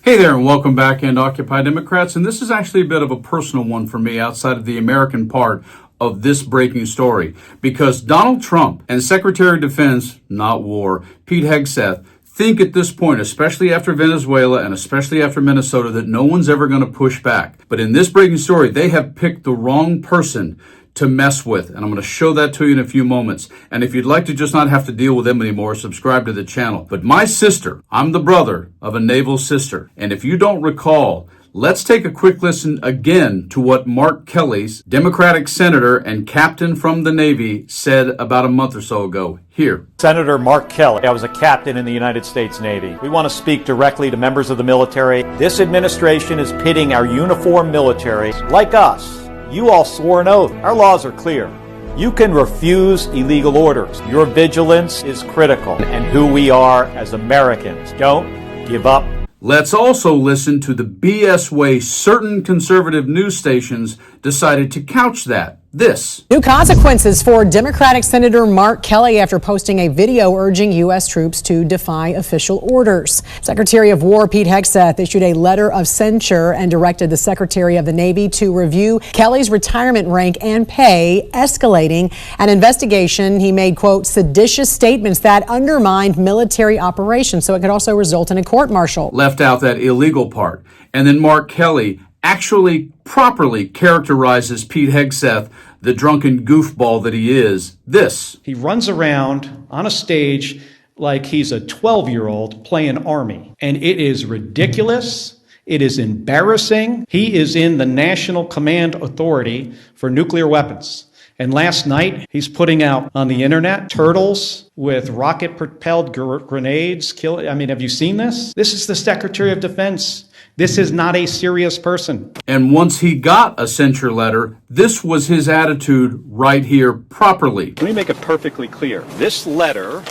Hey there, and welcome back into Occupy Democrats. And this is actually a bit of a personal one for me outside of the American part of this breaking story, because Donald Trump and Secretary of Defense, not war, Pete Hegseth, think at this point, especially after Venezuela and especially after Minnesota, that no one's ever going to push back. But in this breaking story, they have picked the wrong person to mess with, and I'm going to show that to you in a few moments. And if you'd like to just not have to deal with them anymore, subscribe to the channel. But my sister, I'm the brother of a naval sister, and if you don't recall, let's take a quick listen again to what Mark Kelly, Democratic senator and captain from the Navy, said about a month or so ago. Here. Senator Mark Kelly. I was a captain in the United States Navy. We want to speak directly to members of the military. This administration is pitting our uniformed military, like us. You all swore an oath. Our laws are clear. You can refuse illegal orders. Your vigilance is critical, and who we are as Americans. Don't give up. Let's also listen to the BS way certain conservative news stations decided to couch that. This. New consequences for Democratic Senator Mark Kelly after posting a video urging U.S. troops to defy official orders. Secretary of War Pete Hegseth issued a letter of censure and directed the Secretary of the Navy to review Kelly's retirement rank and pay, escalating an investigation. He made, quote, seditious statements that undermined military operations, so it could also result in a court-martial. Left out that illegal part. And then Mark Kelly actually properly characterizes Pete Hegseth, the drunken goofball that he is. This. He runs around on a stage like he's a 12-year-old playing Army. And it is ridiculous. It is embarrassing. He is in the National Command Authority for Nuclear Weapons. And last night, he's putting out on the internet turtles with rocket-propelled grenades. Have you seen this? This is the Secretary of Defense. This is not a serious person. And once he got a censure letter, this was his attitude right here properly. Let me make it perfectly clear. This letter,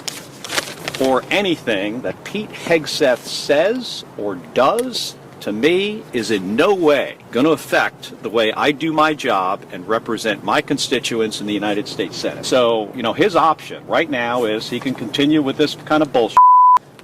or anything that Pete Hegseth says or does to me, is in no way going to affect the way I do my job and represent my constituents in the United States Senate. So, his option right now is he can continue with this kind of bullshit,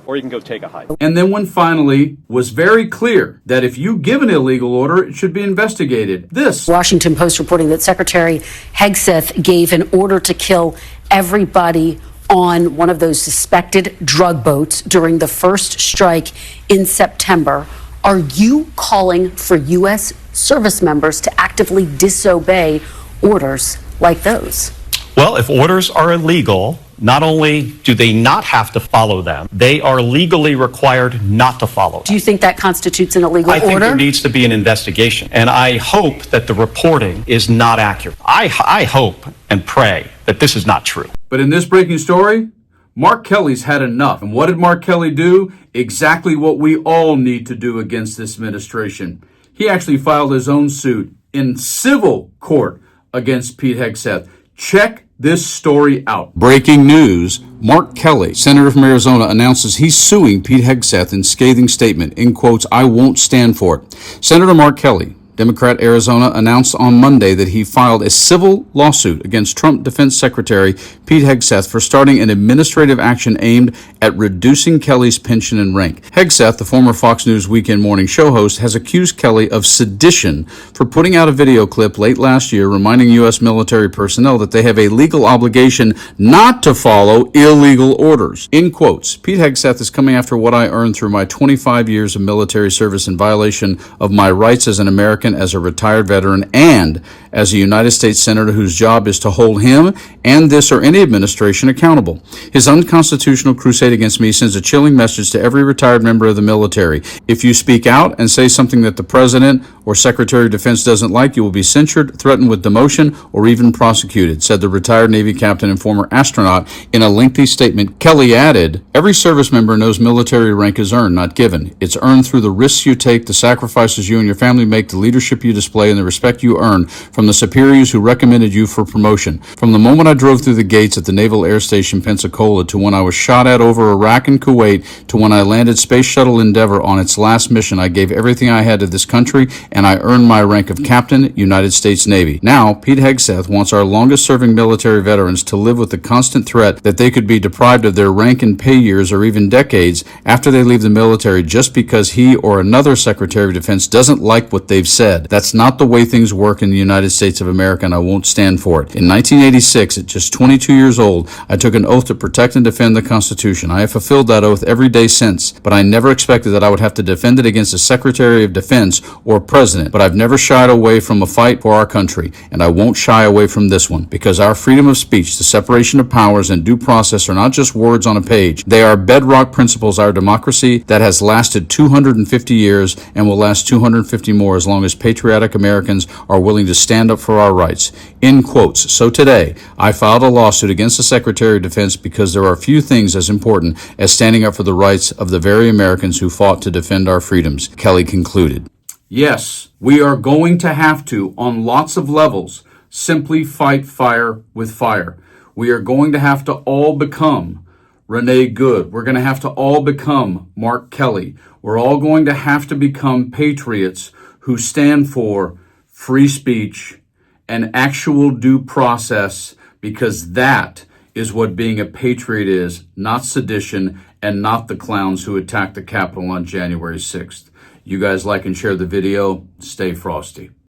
or you can go take a hike. And then when finally was very clear that if you give an illegal order, it should be investigated. This. Washington Post reporting that Secretary Hegseth gave an order to kill everybody on one of those suspected drug boats during the first strike in September. Are you calling for U.S. service members to actively disobey orders like those? Well, if orders are illegal, not only do they not have to follow them, they are legally required not to follow them. Do you think that constitutes an illegal order? I think there needs to be an investigation, and I hope that the reporting is not accurate. I hope and pray that this is not true. But in this breaking story, Mark Kelly's had enough. And what did Mark Kelly do? Exactly what we all need to do against this administration. He actually filed his own suit in civil court against Pete Hegseth. Check this story out. Breaking news. Mark Kelly, senator from Arizona, announces he's suing Pete Hegseth in scathing statement. In quotes, "I won't stand for it." Senator Mark Kelly, Democrat Arizona, announced on Monday that he filed a civil lawsuit against Trump Defense Secretary Pete Hegseth for starting an administrative action aimed at reducing Kelly's pension and rank. Hegseth, the former Fox News Weekend Morning Show host, has accused Kelly of sedition for putting out a video clip late last year reminding U.S. military personnel that they have a legal obligation not to follow illegal orders. In quotes, Pete Hegseth is coming after what I earned through my 25 years of military service in violation of my rights as an American, as a retired veteran, and as a United States Senator whose job is to hold him and this or any administration accountable. His unconstitutional crusade against me sends a chilling message to every retired member of the military. If you speak out and say something that the President or Secretary of Defense doesn't like, you will be censured, threatened with demotion, or even prosecuted, said the retired Navy captain and former astronaut in a lengthy statement. Kelly added, every service member knows military rank is earned, not given. It's earned through the risks you take, the sacrifices you and your family make to lead leadership you display and the respect you earn from the superiors who recommended you for promotion. From the moment I drove through the gates at the Naval Air Station Pensacola to when I was shot at over Iraq and Kuwait to when I landed Space Shuttle Endeavour on its last mission, I gave everything I had to this country, and I earned my rank of Captain, United States Navy. Now, Pete Hegseth wants our longest-serving military veterans to live with the constant threat that they could be deprived of their rank and pay years or even decades after they leave the military just because he or another Secretary of Defense doesn't like what they've said. That's not the way things work in the United States of America, and I won't stand for it. In 1986, at just 22 years old, I took an oath to protect and defend the Constitution. I have fulfilled that oath every day since, but I never expected that I would have to defend it against a Secretary of Defense or President. But I've never shied away from a fight for our country, and I won't shy away from this one, because our freedom of speech, the separation of powers, and due process are not just words on a page. They are bedrock principles of our democracy that has lasted 250 years and will last 250 more as long as patriotic Americans are willing to stand up for our rights. In quotes. So today, I filed a lawsuit against the Secretary of Defense because there are few things as important as standing up for the rights of the very Americans who fought to defend our freedoms, Kelly concluded. Yes, we are going to have to, on lots of levels, simply fight fire with fire. We are going to have to all become Renee Good. We're going to have to all become Mark Kelly. We're all going to have to become patriots who stand for free speech and actual due process, because that is what being a patriot is, not sedition and not the clowns who attacked the Capitol on January 6th. You guys like and share the video. Stay frosty.